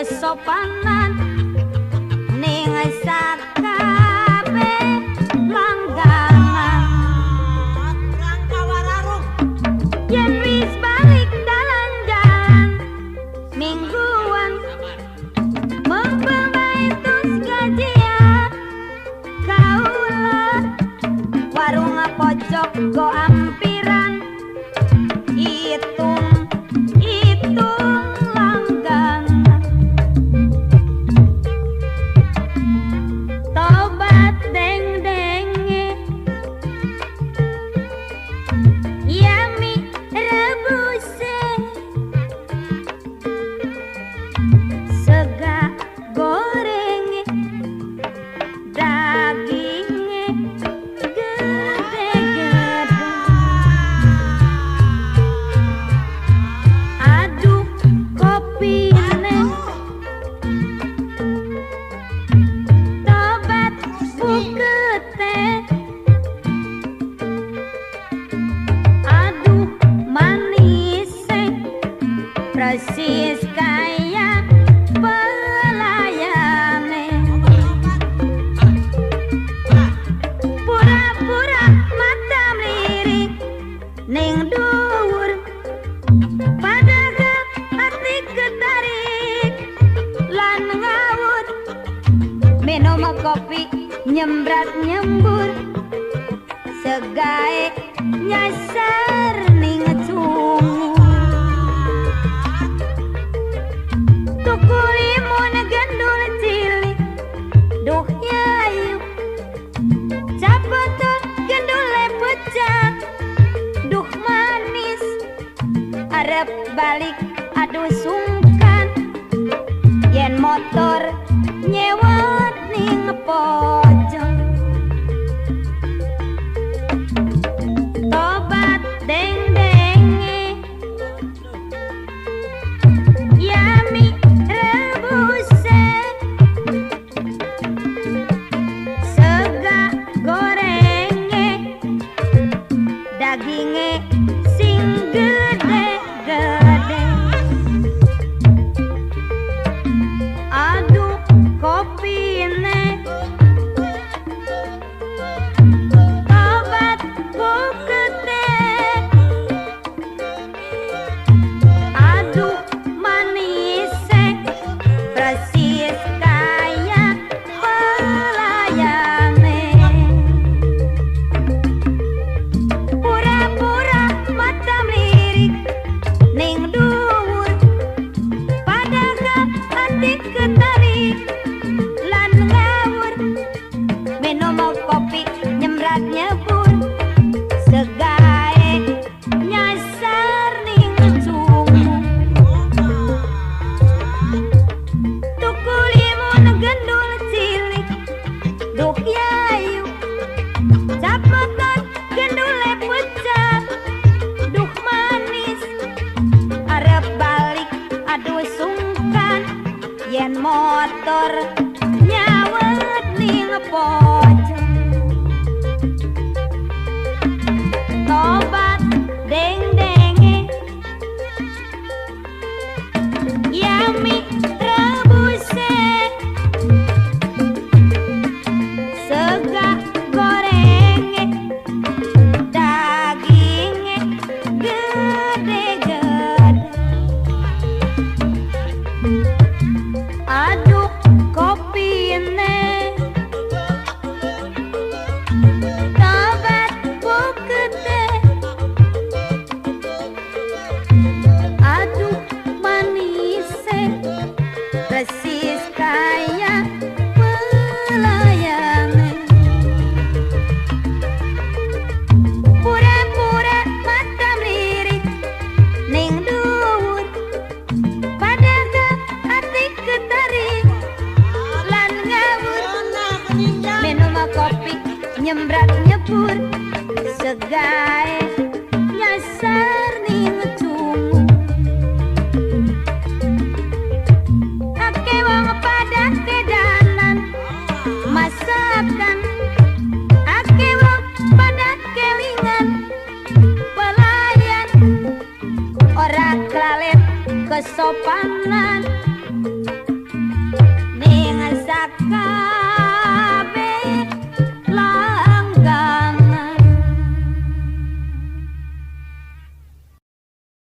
kesopanan ning sakabe langgangan rangka wararung yen wis balik dalan jalan mingguan mempermaitus gajian kaula warung pojok go ampiran hitung langgangan tobat deng-denge yami rebuse sega gorenge daginge gede-gede aduh kopine tobat bukete aduh manise persis kaya pelayane pura-pura mata melirik ning dhuwur padahal hati ketarik lan ngawur minum kopi nyembrat nyembur segae nyasar ning cungu tuku limun gendul cilik duh yayu capetan gendule pecah duh manis arep balik aduh sungkan yen motor nyewot ning pojok tobat deng-denge yami rebuse sega gorenge daginge sing gede-gede aduh kopine tobat bukete aduh manise persis kaya pelayane pura-pura mata melirik ning dhuwur padahal hati ketarik lan ngawur minum kopi nyembrat nyebur segae nyasar ning cungu tuku limun gendul cilik duh yayu capetan gendule pecah duh manis arep balik aduh sungkan yen motor nyawet ning pojok tobat deng-denge yami rebuse sega gorenge daginge gede-gede aduh kopine tobat bukete aduh manise persis kaya pelayane pura-pura mata melirik ning dhuwur padahal hati ketarik lan ngawur minum kopi nyembrat nyebur segae nyasar ning cungu ake wong pada kedanan masakan ake wong pada kelingan pelayan ora klalet kesopanan